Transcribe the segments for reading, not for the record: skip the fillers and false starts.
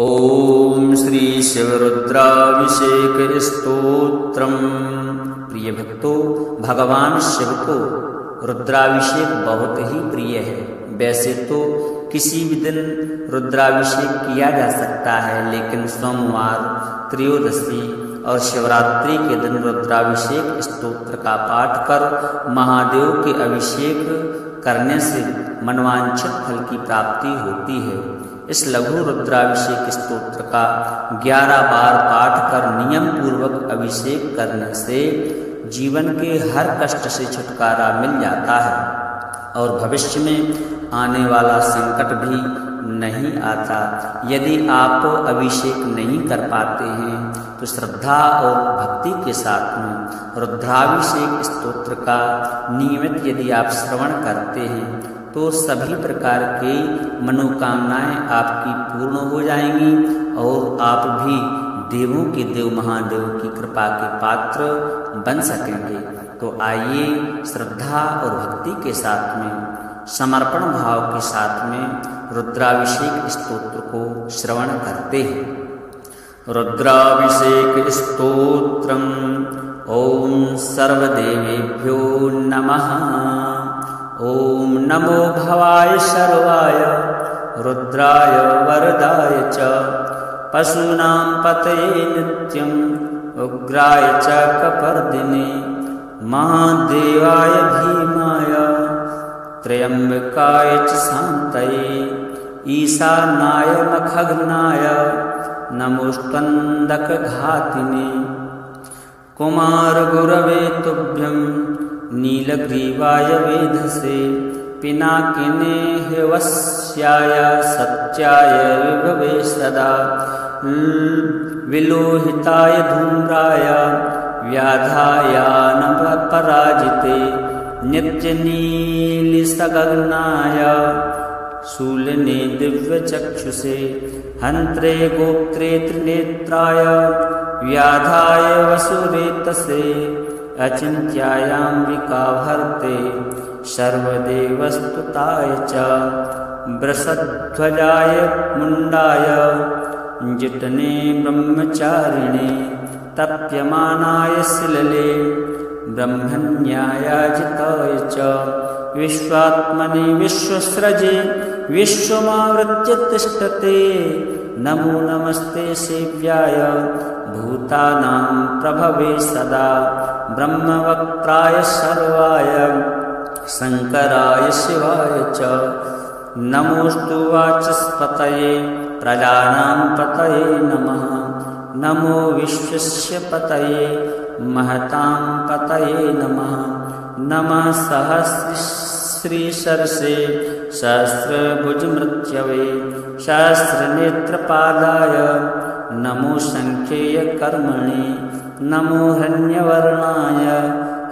ओम श्री शिवरुद्राभिषेक स्तोत्रम। प्रिय भक्तों, भगवान शिव को रुद्राभिषेक बहुत ही प्रिय है। वैसे तो किसी भी दिन रुद्राभिषेक किया जा सकता है, लेकिन सोमवार, त्रयोदशी और शिवरात्रि के दिन रुद्राभिषेक स्तोत्र का पाठ कर महादेव के अभिषेक करने से मनवांछित फल की प्राप्ति होती है। इस लघु रुद्राभिषेक स्तोत्र का 11 बार पाठ कर नियम पूर्वक अभिषेक करने से जीवन के हर कष्ट से छुटकारा मिल जाता है और भविष्य में आने वाला संकट भी नहीं आता। यदि आप अभिषेक नहीं कर पाते हैं तो श्रद्धा और भक्ति के साथ में रुद्राभिषेक स्तोत्र का नियमित यदि आप श्रवण करते हैं तो सभी प्रकार के मनोकामनाएं आपकी पूर्ण हो जाएंगी और आप भी देवों के देव महादेव की कृपा के पात्र बन सकेंगे। तो आइए श्रद्धा और भक्ति के साथ में, समर्पण भाव के साथ में रुद्राभिषेक स्तोत्र को श्रवण करते हैं। रुद्राभिषेक स्तोत्रम। ओम सर्वदेवेभ्यो नमः। ओम नमो भवाय सर्वाय रुद्राय वरदाय च पशूनां पतये नित्यं उग्राय च कपर्दिने महादेवाय भीमाय त्र्यंबकाय च शान्तये ईशानाय मखग्नाय नमोस्तन्दकघातिने कुमारगुरवे तुभ्यं नीलग्रीवाय वेधसे पिनाकिने हिवस्याय सत्याय विभवे सदा विलोहिताय धूम्राय व्याधायानपराजिते नित्यनीलिसगगनाय शूलिने दिव्यचक्षुषे हन्त्रे गोत्रे त्रिनेत्राय व्याधाय वसुरेतसे अचिन्त्यायाम्बिका भर्ते सर्वदेवस्तुताय च वृषध्वजाय मुण्डाय जितने ब्रह्मचारिणे तप्यमानाय सिलले ब्रह्मण्यायाजिताय च विश्वात्मने विश्वस्रजे विश्वमावृत्य तिष्ठते नमो नमस्ते सेव्याय भूतानां प्रभवे सदा ब्रह्मवक्त्राय सर्वाय शंकराय शिवाय च नमोस्तु वाचस्पतये प्रजानां पतये नमः। नमो विश्वस्य पतये महतां पतये नमः। नमः सहस्रशीर्षे सहस्रभुजमृत्यवे सहस्रनेत्रपादाय नमो संख्येयकर्मणे नमो हिरण्यवर्णाय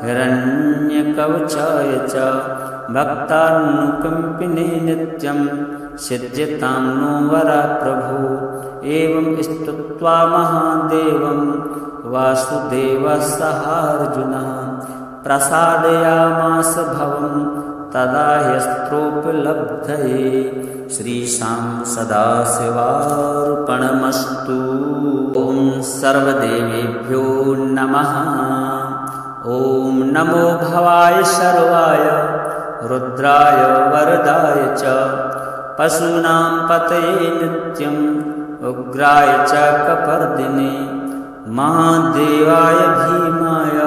हिरण्यकवचाय च भक्तानुकंपिने नित्यं सिद्ध्यतां नो वरा प्रभो। एवं स्तुत्वा महादेवं वासुदेवसहार्जुनः प्रसादयामास भवं तदा ह्यस्त्रोपलब्धये श्रीशां सदाशिवार्पणमस्तु। ओम सर्वदेवेभ्यो नमः। ओम नमो भवाय सर्वाय रुद्राय वरदाय च पशूनां पतये नित्यं उग्राय च कपर्दिने महादेवाय भीमाय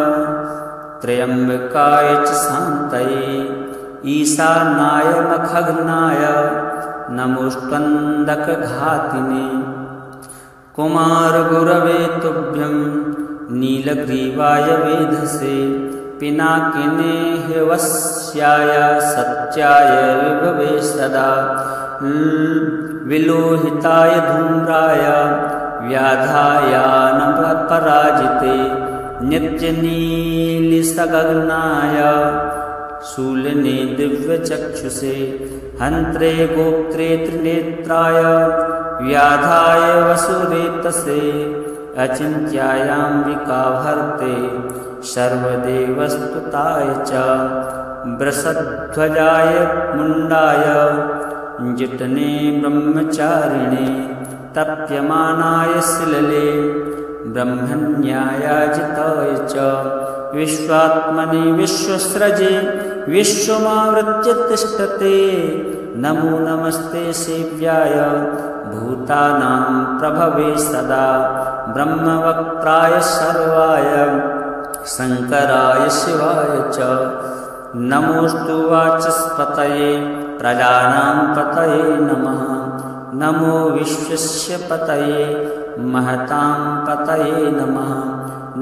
त्र्यंबकाय च शान्तये ईशानाय मखग्नाय नमोस्तन्दकघातिने कुमारगुरवे तुभ्यं नीलग्रीवाय वेधसे पिनाकिने हिवस्याय सत्याय विभवे सदा विलोहिताय धूम्राय व्याधायानपराजिते नित्यनीलिसगगनाय शूलिने दिव्यचक्षुषे हन्त्रे गोत्रे त्रिनेत्राय व्याधाय वसुरेतसे अचिन्त्यायाम्बिका भर्ते सर्वदेवस्तुताय च वृषध्वजाय मुण्डाय जितने ब्रह्मचारिणे तप्यमानाय सिलले ब्रह्मण्यायाजिताय च विश्वात्मनि विश्वस्रजे विश्वमावृत्य तिष्ठते नमो नमस्ते सेव्याय भूतानां प्रभवे सदा ब्रह्मवक्त्राय सर्वाय शंकराय शिवाय च नमोस्तु वाचस्पतये प्रजानां पतये नमः नमो विश्वस्य पतये महतां पतये नमः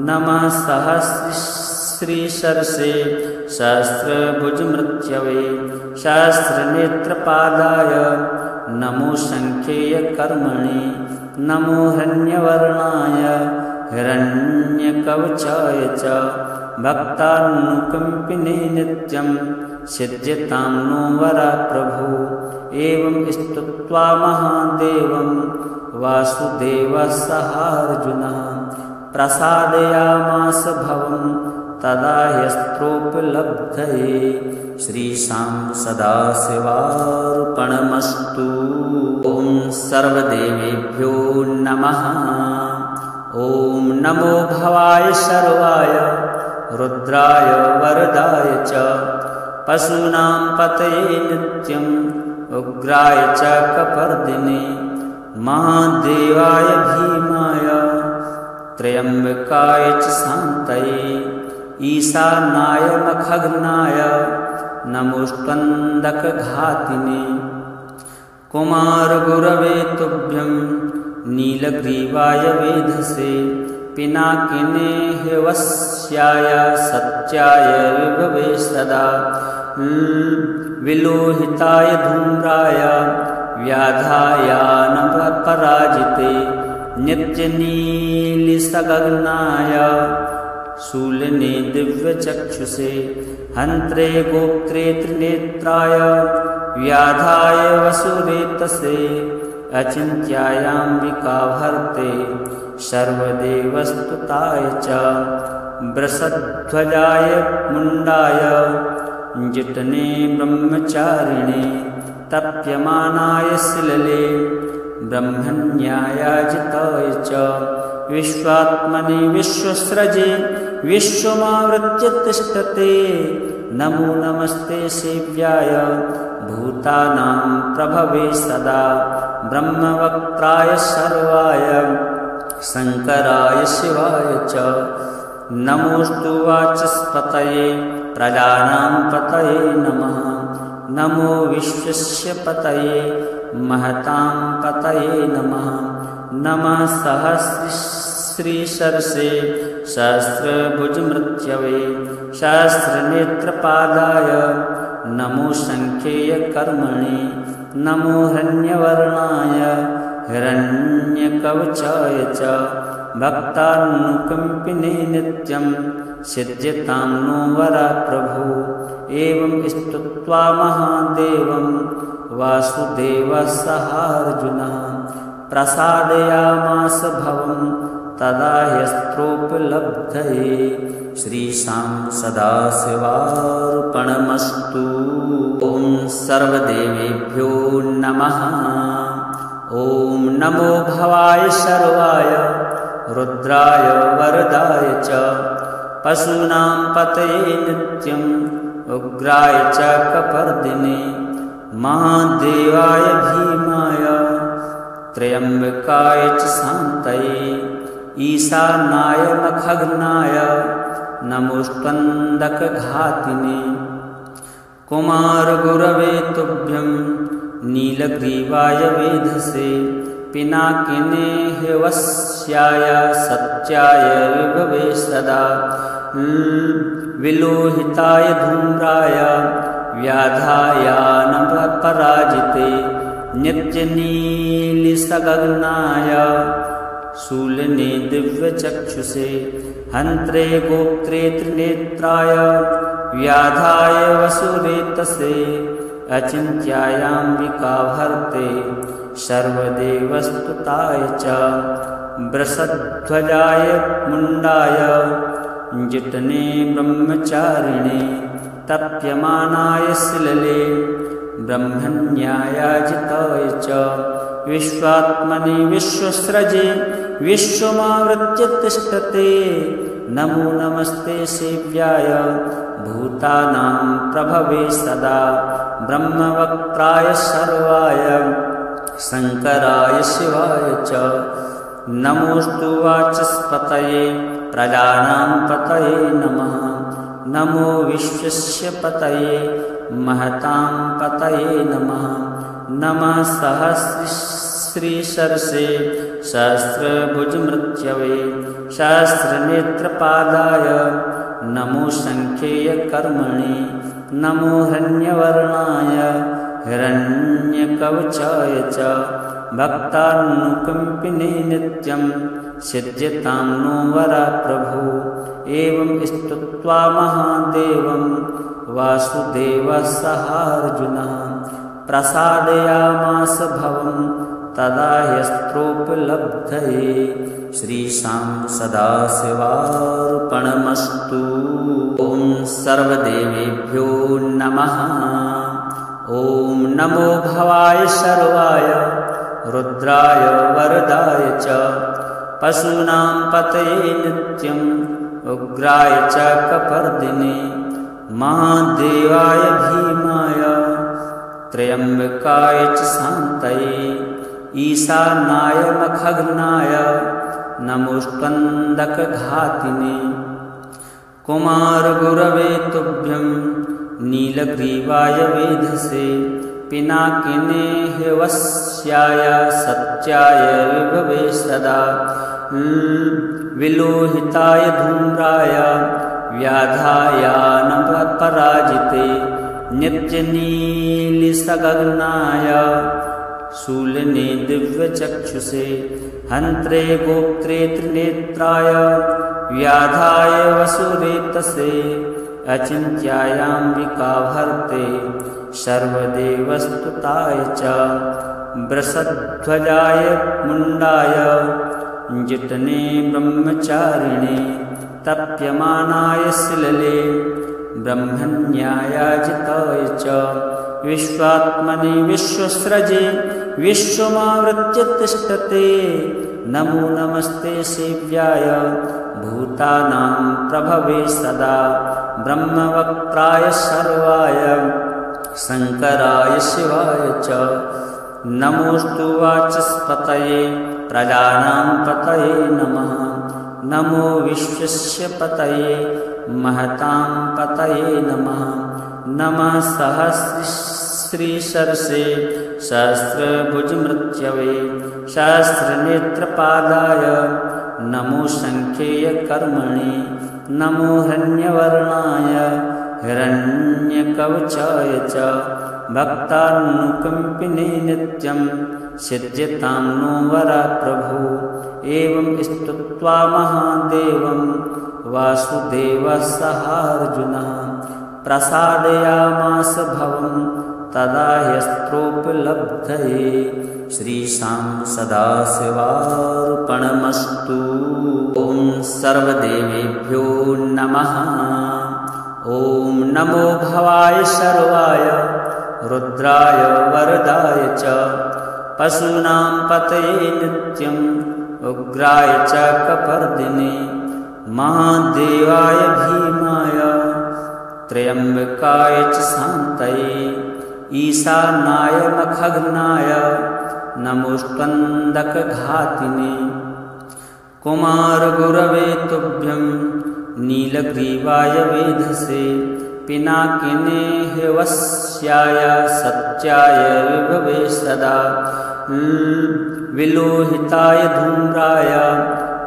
नमः सहस्रशीर्षे सहस्रभुजमृत्यवे सहस्रनेत्रपादाय नमो संख्येयकर्मणे नमो हिरण्यवर्णाय हिरण्यकवचाय च भक्तानुकंपिने नित्यं सिद्ध्यतां नो वरा प्रभो एवं स्तुत्वा महादेवं वासुदेवः सहार्जुनः प्रसादयामास भवं तदा यस्त्रोपलब्धये श्रीशां सदाशिवार्पणमस्तु। ॐ सर्वदेवेभ्यो नमः। ॐ नमो भवाय सर्वाय रुद्राय वरदाय च पशूनां पतये नित्यम् उग्राय च कपर्दिने महादेवाय भीमाय त्र्यम्बकाय च शान्तये ईशानाय मखग्नाय नमोऽस्त्वन्दकघातिने कुमारगुरवे तुभ्यं नीलग्रीवाय वेधसे पिनाकिने हिवस्याय सत्याय विभवे सदा विलोहिताय धूम्राय व्याधायानपराजिते नित्यनीलिसगगनाय शूलिने दिव्यचक्षुषे हन्त्रे गोप्त्रे त्रिनेत्राय व्याधाय वसुरेतसे अचिन्त्यायाम्बिकाभर्ते सर्वदेवस्तुताय च वृषध्वजाय मुण्डाय जितने ब्रह्मचारिणे तप्यमानाय सिलले ब्रह्मण्यायाजिताय च विश्वात्मनि विश्वस्रजे विश्वमावृत्य तिष्ठते नमो नमस्ते सेव्याय भूतानां प्रभवे सदा ब्रह्मवक्त्राय सर्वाय शंकराय शिवाय च नमोस्तु वाचस्पतये प्रजानां पतये नमः नमो विश्वस्य पतये महतां पतये नमः नमः सहस्रशीर्षे सहस्रभुजमृत्यवे सहस्रनेत्रपादाय नमो संख्येयकर्मणे नमो हिरण्यवर्णाय हिरण्यकवचाय च भक्तानुकंपिने नित्यं सिद्ध्यतां नो वरा प्रभो एवं स्तुत्वा महादेवं वासुदेवः सहार्जुनः प्रसादयामास भवं तदा यस्त्रोपलब्धये श्रीशां सदाशिवार्पणमस्तु। ॐ सर्वदेवेभ्यो नमः। ॐ नमो भवाय सर्वाय रुद्राय वरदाय च पशूनां पतये नित्यम् उग्राय च कपर्दिने महादेवाय भीमाय त्र्यम्बकाय च शान्तये ईशानाय मखग्नाय नमोऽस्त्वन्दकघातिने कुमारगुरवे तुभ्यं नीलग्रीवाय वेधसे पिनाकिने हिवस्याय सत्याय विभवे सदा विलोहिताय धूम्राय व्याधायानपराजिते नित्यनीलिसगगनाय शूलिने दिव्यचक्षुषे हन्त्रे गोप्त्रे त्रिनेत्राय व्याधाय वसुरेतसे अचिन्त्यायाम्बिकाभर्ते सर्वदेवस्तुताय च वृषध्वजाय मुण्डाय जितने ब्रह्मचारिणे तप्यमानाय सिलले ब्रह्मण्यायाजिताय च विश्वात्मनि विश्वस्रजे विश्वमावृत्य तिष्ठते। नमो नमस्ते सेव्याय भूतानां प्रभवे सदा ब्रह्मवक्त्राय सर्वाय शङ्कराय शिवाय च। नमोऽस्तु वाचस्पतये प्रजानां पतये नमः। नमो विश्वस्य पतये महतां पतये नमः। नमः सहस्रशीर्षे सहस्रभुजमृत्यवे सहस्रनेत्रपादाय नमो संख्येयकर्मणे। नमो हिरण्यवर्णाय हिरण्यकवचाय च भक्तानुकम्पिने नित्यं सिद्ध्यतां नो वरा प्रभो। एवं स्तुत्वा महादेवं वासुदेवसहार्जुनः प्रसादयामास भवं तदा यस्त्रोपलब्धये। श्रीशां सदाशिवार्पणमस्तु। ॐ सर्वदेवेभ्यो नमः। ॐ नमो भवाय सर्वाय रुद्राय वरदाय च पशूनां पतये नित्यं उग्राय च कपर्दिने महादेवाय भीमाय त्र्यम्बकाय च शान्तये ईशानाय मखग्नाय नमोऽस्त्वन्दकघातिने कुमारगुरवे तुभ्यं नीलग्रीवाय वेधसे पिनाकिने हिवस्याय सत्याय विभवे सदा विलोहिताय धूम्राय व्याधायानपराजिते नित्यनीलिसगगनाय शूलिने दिव्यचक्षुषे हन्त्रे गोप्त्रे त्रिनेत्राय व्याधाय वसुरेतसे अचिन्त्यायाम्बिकाभर्ते सर्वदेवस्तुताय च वृषध्वजाय मुण्डाय जितने ब्रह्मचारिणे तप्यमानाय शिलले ब्रह्मण्यायाजिताय च विश्वात्मनि विश्वस्रजे विश्वमावृत्य तिष्ठते। नमो नमस्ते सेव्याय भूतानां प्रभवे सदा ब्रह्मवक्त्राय सर्वाय शङ्कराय शिवाय च। नमोऽस्तु वाचस्पतये प्रजानां पतये नमः। नमो विश्वस्य पतये महतां पतये नमः। नमः सहस्रशीर्षे सहस्रभुजमृत्यवे सहस्रनेत्रपादाय नमो संख्येयकर्मणे। नमो हिरण्यवर्णाय हिरण्यकवचाय च भक्तानुकम्पिने नित्यं सिद्ध्यतां नो वरा प्रभो। एवं स्तुत्वा महादेवं वासुदेवसहार्जुनः प्रसादयामास भवं तदा यस्त्रोपलब्धये। श्रीशां सदाशिवार्पणमस्तु। ॐ सर्वदेवेभ्यो नमः। ॐ नमो भवाय सर्वाय रुद्राय वरदाय च पशूनां पतये नित्यं उग्राय च कपर्दिने महादेवाय भीमाय त्र्यम्बकाय च शान्तये ईशानाय मखग्नाय नमोऽस्त्वन्दकघातिने कुमारगुरवे तुभ्यं नीलग्रीवाय वेधसे पिनाकिने हिवस्याय सत्याय विभवे सदा विलोहिताय धूम्राय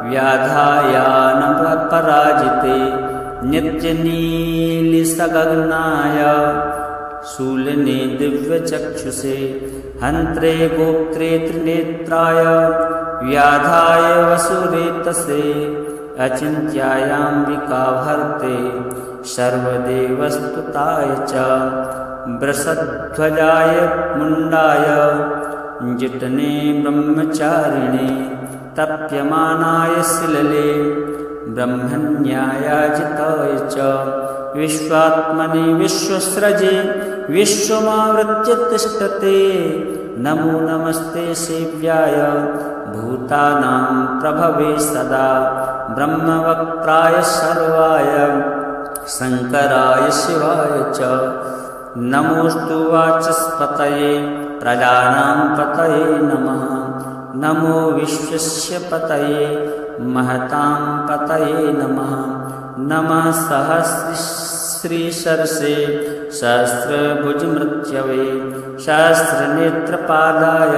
व्याधायानपराजिते नित्यनीलिसगगनाय शूलिने दिव्यचक्षुषे हन्त्रे गोप्त्रे त्रिनेत्राय व्याधाय वसुरेतसे अचिन्त्यायाम्बिकाभर्ते सर्वदेवस्तुताय च वृषध्वजाय मुण्डाय जितने ब्रह्मचारिणे तप्यमानाय शिलले ब्रह्मण्यायाजिताय च विश्वात्मनि विश्वस्रजे विश्वमावृत्य तिष्ठते। नमो नमस्ते सेव्याय भूतानां प्रभवे सदा ब्रह्मवक्त्राय सर्वाय शङ्कराय शिवाय च नमोऽस्तु वाचस्पतये प्रजानां पतये नमः नमो विश्वस्य पतये महतां पतये नमः नमः सहस्रशीर्षे सहस्रभुजमृत्यवे सहस्रनेत्रपादाय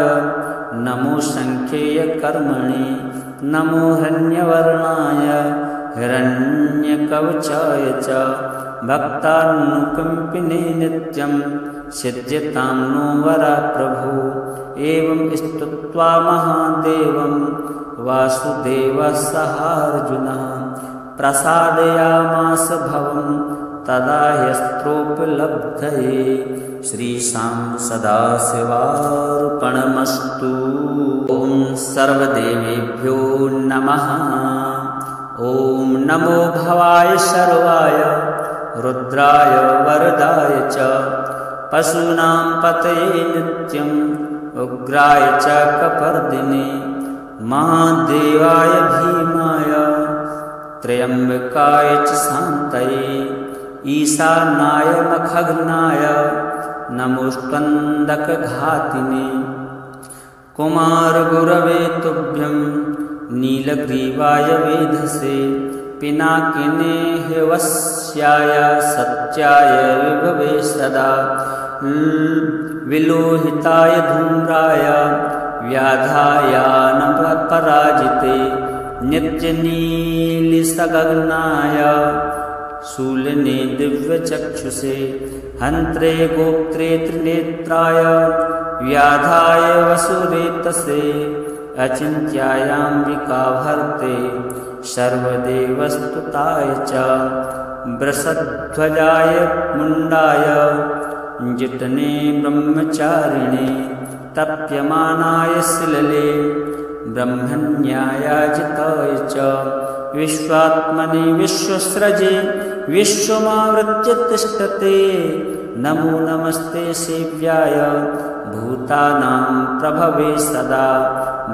नमो संख्येयकर्मणे नमो हिरण्यवर्णाय हिरण्यकवचाय च भक्तानुकम्पिने नित्यं सिद्ध्यतां नो वरः प्रभो एवं स्तुत्वा महादेवं वासुदेवः सहार्जुनः प्रसादयामास भवं तदा यस्त्रोपलब्धये श्रीशां सदाशिवार्पणमस्तु। ॐ सर्वदेवेभ्यो नमः। ॐ नमो भवाय सर्वाय रुद्राय वरदाय च पशूनां पतये नित्यम् उग्राय च कपर्दिने महादेवाय भीमाय त्र्यम्बकाय च शान्तये ईशानाय मखग्नाय नमोऽस्त्वन्दकघातिने कुमारगुरवे तुभ्यं नीलग्रीवाय वेधसे पिनाकिने हिवस्याय सत्याय विभवे सदा विलोहिताय धूम्राय व्याधायानपराजिते नित्यनीलिसगगनाय शूलिने दिव्यचक्षुषे हन्त्रे गोप्त्रे त्रिनेत्राय व्याधाय वसुरेतसे अचिन्त्यायाम्बिकाभर्ते सर्वदेवस्तुताय च वृषध्वजाय मुण्डाय जितने ब्रह्मचारिणे तप्यमानाय शिलले ब्रह्मण्यायाजिताय च विश्वात्मने विश्वसृजे विश्वमावृत्य तिष्ठते नमो नमस्ते सेव्याय भूतानां प्रभवे सदा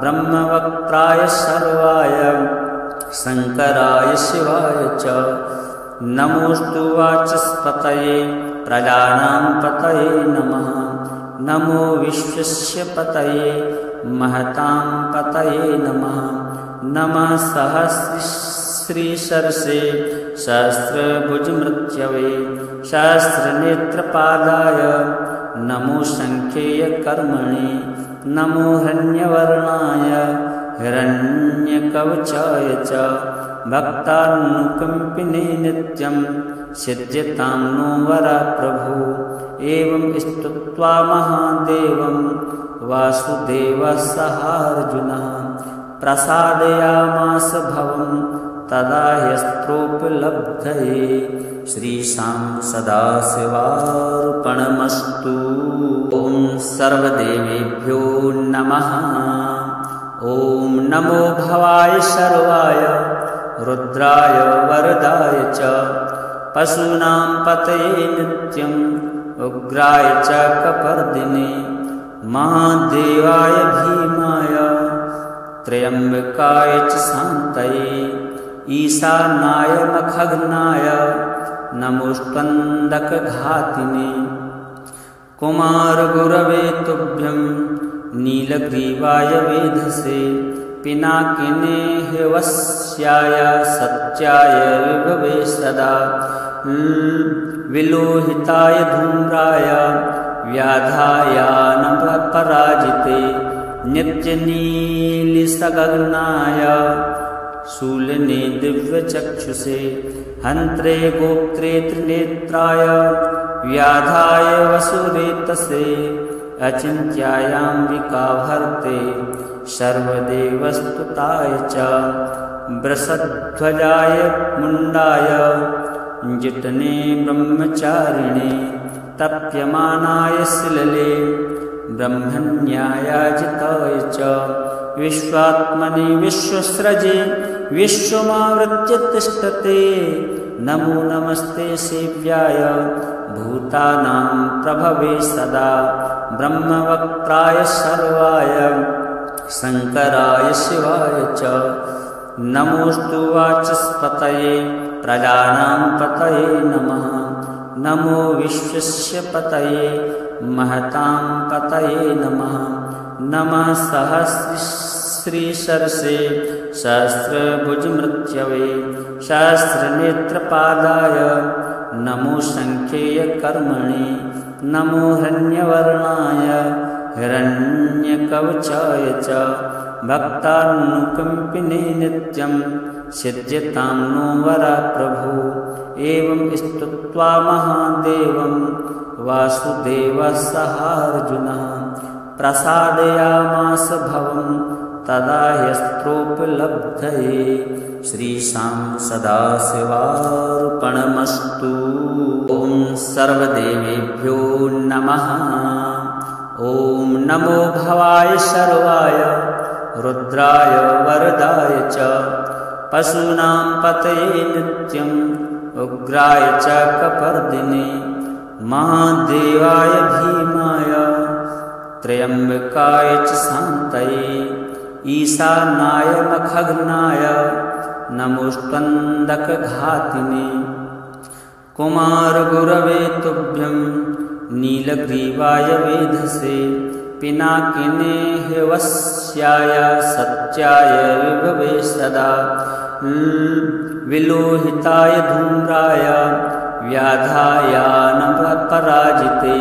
ब्रह्मवक्त्राय सर्वाय शङ्कराय शिवाय च नमोऽस्तु वाचस्पतये प्रजानां पतये नमः नमो विश्वस्य पतये महतां पतये नमः नमः सहस्रशीर्षे सहस्रभुजमृत्यवे सहस्रनेत्रपादाय नमो संख्येयकर्मणे नमो हिरण्यवर्णाय हिरण्यकवचाय च भक्तानुकम्पिने नित्यं सिद्ध्यतां नो वरः प्रभो एवं स्तुत्वा महादेवं वासुदेवः सहार्जुनः प्रसादयामास भवं तदा यस्त्रोपलब्धये श्रीशां सदाशिवार्पणमस्तु। ॐ सर्वदेवेभ्यो नमः। ॐ नमो भवाय सर्वाय रुद्राय वरदाय च पशूनां पतये नित्यम् उग्राय च कपर्दिने महादेवाय भीमाय त्र्यम्बकाय च शान्तये ईशानाय मखग्नाय नमोऽस्त्वन्दकघातिने कुमारगुरवे तुभ्यं नीलग्रीवाय वेधसे पिनाकिने हिवस्याय सत्याय विभवे सदा विलोहिताय धूम्राय व्याधायानपराजिते नित्यनीलिसगगनाय शूलिने दिव्यचक्षुषे हन्त्रे गोप्त्रे त्रिनेत्राय व्याधाय वसुरेतसे अचिन्त्यायाम्बिकाभर्ते सर्वदेवस्तुताय च वृषध्वजाय मुण्डाय जितने ब्रह्मचारिणे तप्यमानाय शिलले ब्रह्मण्यायाजिताय च विश्वात्मने विश्वसृजे विश्वमावृत्य तिष्ठते नमो नमस्ते सेव्याय भूतानां प्रभवे सदा ब्रह्मवक्त्राय सर्वाय शङ्कराय शिवाय च नमोऽस्तु वाचस्पतये प्रजानां पतये नमः। नमो विश्वस्य पतये महतां पतये नमः। नमः सहस्रशीर्षे सहस्रभुजमृत्यवे सहस्रनेत्रपादाय नमो संख्येयकर्मणे नमो हिरण्यवर्णाय हिरण्यकवचाय च भक्तानुकम्पिने नित्यं सिद्ध्यतां नो वरः प्रभो। एवं स्तुत्वा महादेवं वासुदेवः सहार्जुनः प्रसादयामास भवं तदा ह्यस्त्रोपलब्धये। श्रीशां सदाशिवार्पणमस्तु। ॐ सर्वदेवेभ्यो नमः। ॐ नमो भवाय सर्वाय रुद्राय वरदाय च पशूनां पतये नित्यं उग्राय च कपर्दिने महादेवाय भीमाय त्र्यम्बकाय च शान्तये ईशानाय मखग्नाय नमोऽस्त्वन्दकघातिने कुमारगुरवे तुभ्यं नीलग्रीवाय वेधसे पिनाकिने ह्यवस्याय सत्याय विभवे सदा विलोहिताय धूम्राय व्याधायानपराजिते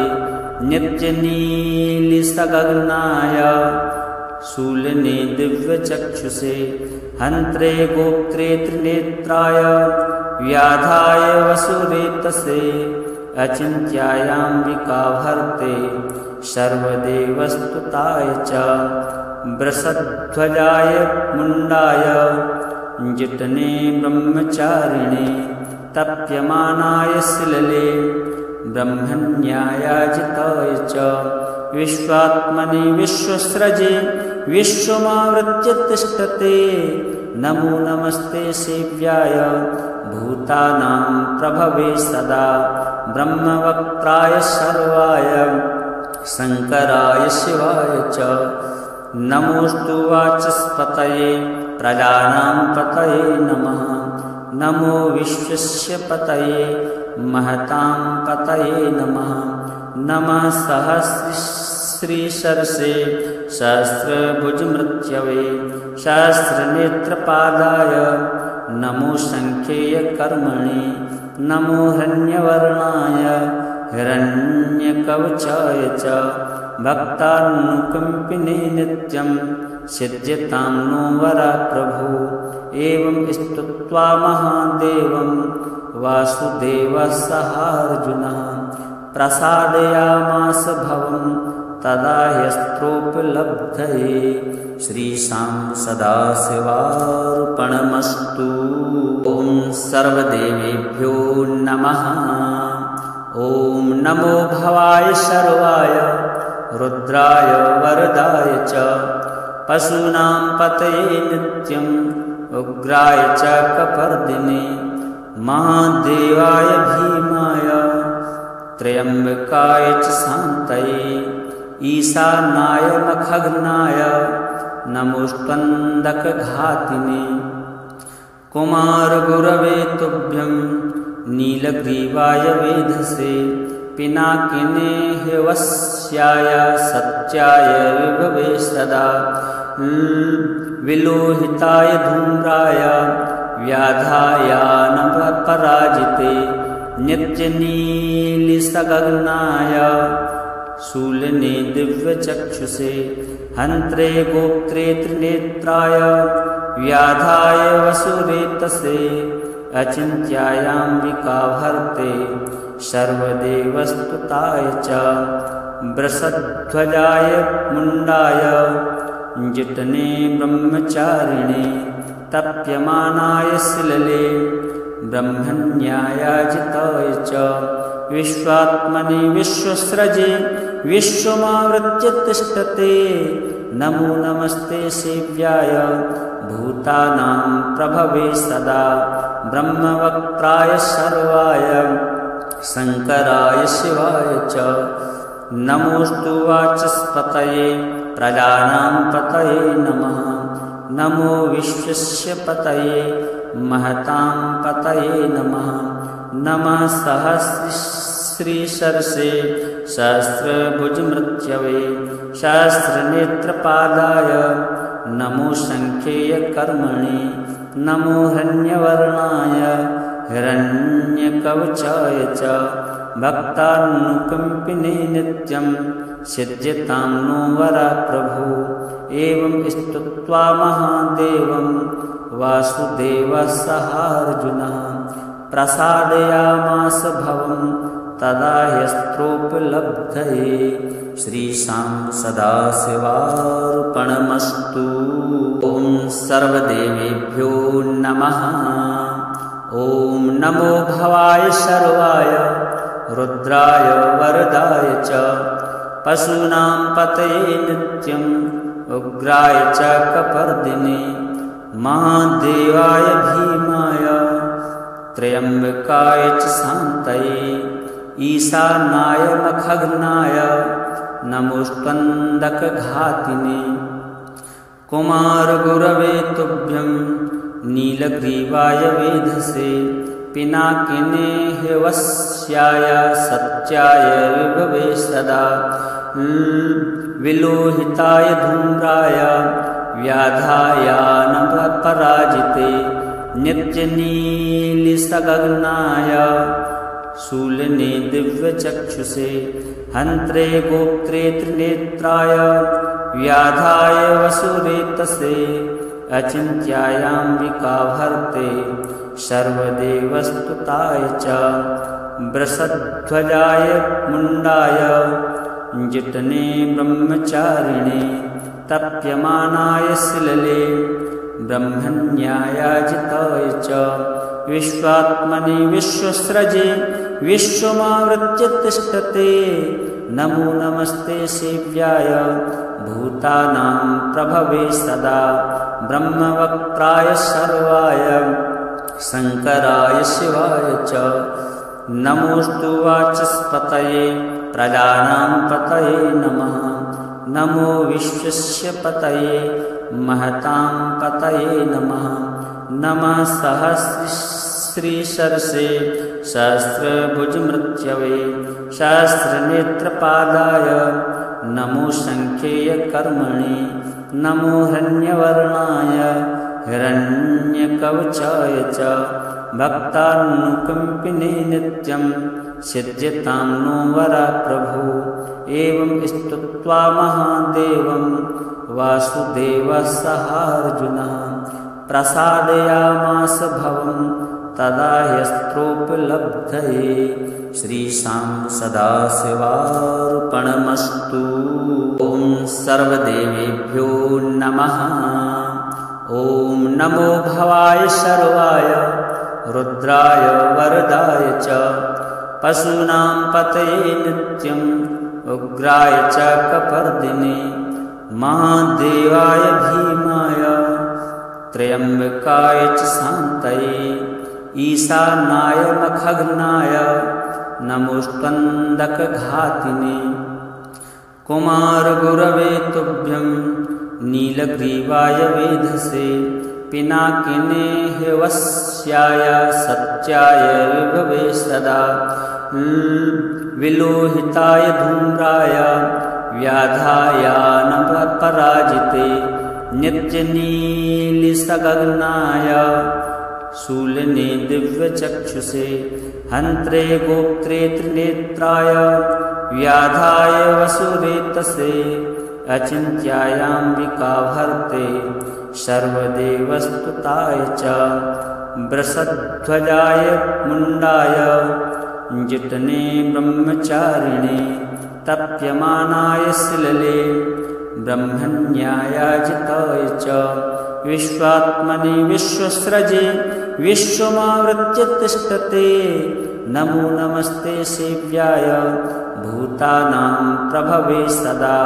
नित्यनीलिसगगनाय शूलिने दिव्यचक्षुषे हन्त्रे गोप्त्रे त्रिनेत्राय व्याधाय वसुरेतसे अचिन्त्यायाम्बिकाभर्ते सर्वदेवस्तुताय च वृषध्वजाय मुण्डाय जितने ब्रह्मचारिणे तप्यमानाय शिलले ब्रह्मण्यायाजिताय च विश्वात्मने विश्वस्रजे विश्वमावृत्य तिष्ठते नमो नमस्ते सेव्याय भूतानां प्रभवे सदा ब्रह्मवक्त्राय सर्वाय शङ्कराय शिवाय च नमोऽस्तु वाचस्पतये प्रजानां पतये नमः। नमो विश्वस्य पतये महतां पतये नमः। नमः सहस्रशीर्षे सहस्रभुजमृत्यवे सहस्रनेत्रपादाय नमो संख्येयकर्मणे नमो हिरण्यवर्णाय हिरण्यकवचाय च भक्तानुकम्पिने नित्यं सिद्ध्यतां नो वरः प्रभो। एवं स्तुत्वा महादेवं वासुदेवः सहार्जुनः प्रसादयामास भवं तदा ह्यस्त्रोपलब्धये। श्रीशां सदाशिवार्पणमस्तु। ॐ सर्वदेवेभ्यो नमः। ॐ नमो भवाय सर्वाय रुद्राय वरदाय च पशूनां पतये नित्यं उग्राय च कपर्दिने महादेवाय भीमाय त्र्यम्बकाय च शान्तये ईशानाय मखग्नाय नमोऽस्त्वन्दकघातिने कुमारगुरवे तुभ्यं नीलग्रीवाय वेधसे पिनाकिने ह्यवस्याय सत्याय विभवे सदा विलोहिताय धूम्राय व्याधायानपराजिते नित्यनीलिसगगनाय शूलिने दिव्यचक्षुषे हन्त्रे गोप्त्रे त्रिनेत्राय व्याधाय वसुरेतसे अचिन्त्यायाम्बिकाभर्ते सर्वदेवस्तुताय च वृषध्वजाय मुण्डाय जितने ब्रह्मचारिणे तप्यमानाय शिलले ब्रह्मण्यायाजिताय च विश्वात्मने विश्वस्रजे विश्वमावृत्य तिष्ठते नमो नमस्ते सेव्याय भूतानां प्रभवे सदा ब्रह्मवक्त्राय सर्वाय शङ्कराय शिवाय च नमोऽस्तु वाचस्पतये प्रजानां पतये नमः। नमो विश्वस्य पतये महतां पतये नमः। नमः सहस्रशीर्षे सहस्रभुजमृत्यवे सहस्रनेत्रपादाय नमो संख्येयकर्मणे। नमो हिरण्यवर्णाय हिरण्यकवचाय च भक्तानुकम्पिने नित्यं सिद्ध्यतां नो वरप्रभो। एवं स्तुत्वा महादेवं वासुदेवसहार्जुनः प्रसादयामास भवं तदा यस्त्रोपलब्धये। श्रीशां सदाशिवार्पणमस्तु। ॐ सर्वदेवेभ्यो नमः। ॐ नमो भवाय सर्वाय रुद्राय वरदाय च पशूनां पतये नित्यम् उग्राय च कपर्दिने महादेवाय भीमाय त्र्यम्बकाय च शान्तये ईशानाय मखग्नाय नमोऽस्त्वन्दकघातिने कुमारगुरवे तुभ्यं नीलग्रीवाय वेधसे पिनाकिने हिवस्याय सत्याय विभवे सदा विलोहिताय धूम्राय व्याधायानपराजिते नित्यनीलिसगगनाय शूलिने दिव्यचक्षुषे हन्त्रे गोप्त्रे त्रिनेत्राय व्याधाय वसुरेतसे अचिन्त्यायाम्बिकाभर्ते सर्वदेवस्तुताय च वृषध्वजाय मुण्डाय जितने ब्रह्मचारिणे तप्यमानाय शिलले ब्रह्मण्यायाजिताय च विश्वात्मने विश्वस्रजे विश्वमावृत्य तिष्ठते नमो नमस्ते सेव्याय भूतानां प्रभवे सदा ब्रह्मवक्त्राय सर्वाय शङ्कराय शिवाय च नमोऽस्तु वाचस्पतये प्रजानां पतये नमः। नमो विश्वस्य पतये महतां पतये नमः। नमः सहस्रशीर्षे सहस्रभुजमृत्यवे सहस्रनेत्रपादाय नमो संख्येयकर्मणे। नमो हिरण्यवर्णाय हिरण्यकवचाय च भक्तानुकम्पिने नित्यं सिद्ध्यतां नो वरप्रभो। एवं स्तुत्वा महादेवं वासुदेवसहार्जुनः प्रसादयामास भवं तदा यस्त्रोपलब्धये। श्रीशां सदाशिवार्पणमस्तु। ॐ सर्वदेवेभ्यो नमः। ॐ नमो भवाय सर्वाय रुद्राय वरदाय च पशूनां पतये नित्यम् उग्राय च कपर्दिने महादेवाय भीमाय त्र्यम्बकाय च शान्तये ईशानाय मखग्नाय नमोऽस्त्वन्दकघातिने कुमारगुरवे तुभ्यं नीलग्रीवाय वेधसे पिनाकिने हिवस्याय सत्याय विभवे सदा विलोहिताय धूम्राय व्याधायानपराजिते नित्यनीलिसगगनाय शूलिने दिव्यचक्षुषे हन्त्रे गोप्त्रे त्रिनेत्राय व्याधाय वसुरेतसे अचिन्त्यायाम्बिकाभर्ते सर्वदेवस्तुताय च वृषध्वजाय मुण्डाय जितने ब्रह्मचारिणे तप्यमानाय शिलले ब्रह्मण्यायाजिताय च विश्वात्मने विश्वस्रजे विश्वमावृत्य तिष्ठते नमो नमस्ते सेव्याय भूतानां प्रभवे सदा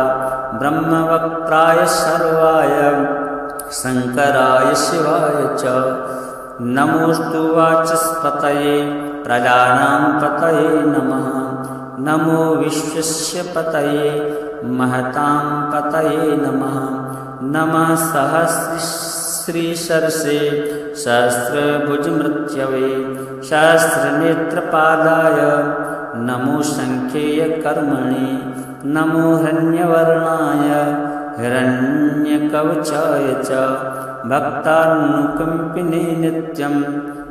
ब्रह्मवक्त्राय सर्वाय शङ्कराय शिवाय च नमोऽस्तु वाचस्पतये प्रजानां पतये नमः। नमो विश्वस्य पतये महतां पतये नमः। नमः सहस्रशीर्षे सहस्रभुजमृत्यवे सहस्रनेत्रपादाय नमो संख्येयकर्मणे नमो हिरण्यवर्णाय हिरण्यकवचाय च भक्तानुकम्पिने नित्यं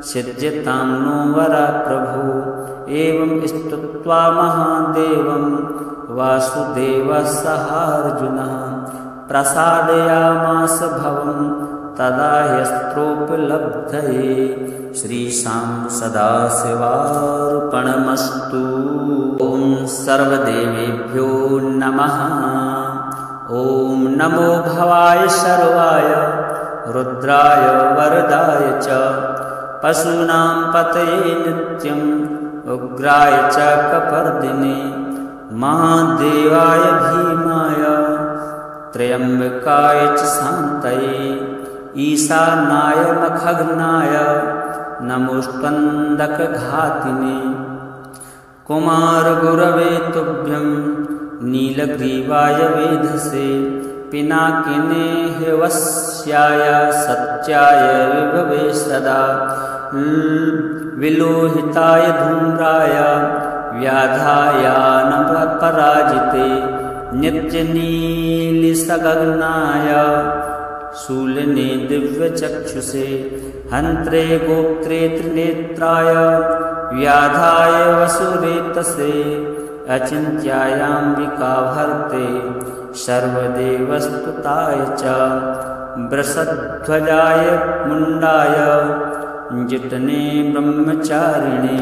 सिद्ध्यतां नो वरा प्रभो। एवं स्तुत्वा महादेवं वासुदेवः सहार्जुनः प्रसादयामास भवं तदा ह्यस्त्रोपलब्धये। श्रीशां सदाशिवार्पणमस्तु। ॐ सर्वदेवेभ्यो नमः। ॐ नमो भवाय सर्वाय रुद्राय वरदाय च पशूनां पतये नित्यं उग्राय च कपर्दिने महादेवाय भीमाय त्र्यम्बकाय च शान्तये ईशानाय मखग्नाय नमोऽस्त्वन्दकघातिने कुमारगुरवे तुभ्यं नीलग्रीवाय वेधसे पिनाकिने ह्यवस्याय सत्याय विभवे सदा विलोहिताय धूम्राय व्याधायानपराजिते नित्यनीलिसगगनाय शूलिने दिव्यचक्षुषे हन्त्रे गोप्त्रे त्रिनेत्राय व्याधाय वसुरेतसे अचिन्त्यायाम्बिकाभर्ते सर्वदेवस्तुताय च वृषध्वजाय मुण्डाय जितने ब्रह्मचारिणे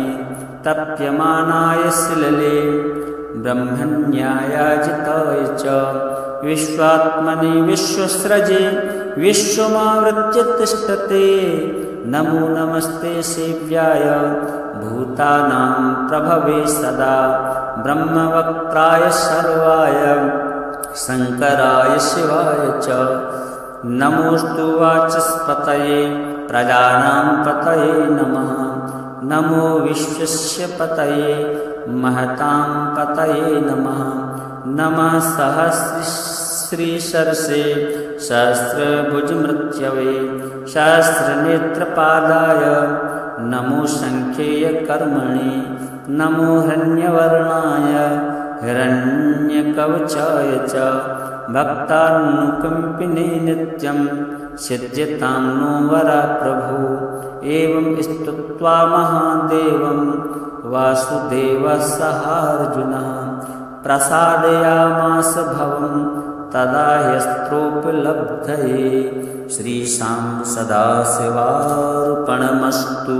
तप्यमानाय शिलले ब्रह्मण्यायाजिताय च विश्वात्मने विश्वस्रजे विश्वमावृत्य तिष्ठते नमो नमस्ते सेव्याय भूतानां प्रभवे सदा ब्रह्मवक्त्राय सर्वाय शङ्कराय शिवाय च नमोऽस्तु वाचस्पतये प्रजानां पतये नमः। नमो विश्वस्य पतये महतां पतये नमः। नमः सहस्रशीर्षे सहस्रभुजमृत्यवे सहस्रनेत्रपादाय नमो संख्येयकर्मणे नमो हिरण्यवर्णाय हिरण्यकवचाय च भक्तानुकम्पिने नित्यं सिद्ध्यतां नो वरा प्रभो। एवं स्तुत्वा महादेवं वासुदेवः सहार्जुनः प्रसादयामास भवं तदा ह्यस्त्रोपलब्धये। श्रीशां सदाशिवार्पणमस्तु।